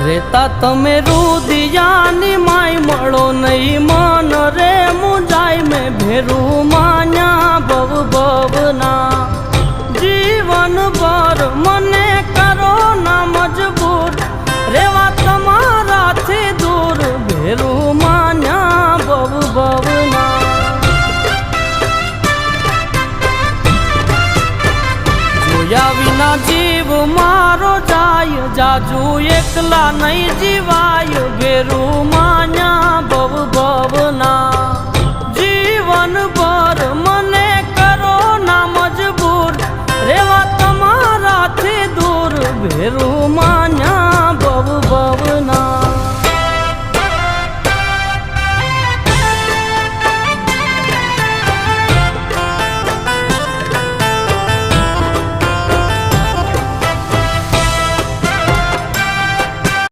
રેતા તમે રુદિયાની માય મળો નહીં મન રે મુંજાય મેં ભેરું માન્યા ભવ ભવના જીવન ભર મને કરો ના મજબૂર રેવા તમારાથી દૂર ભેરું માન્યા ભવ ભવના જોયા વિના જીવ મારો જાય જાજુ એકલા નહીં જીવાય ભેરું માન્યા ભવ ભવના જીવન ભર મને કરો ના મજબૂર રેવા તમારાથી દૂર ભેરું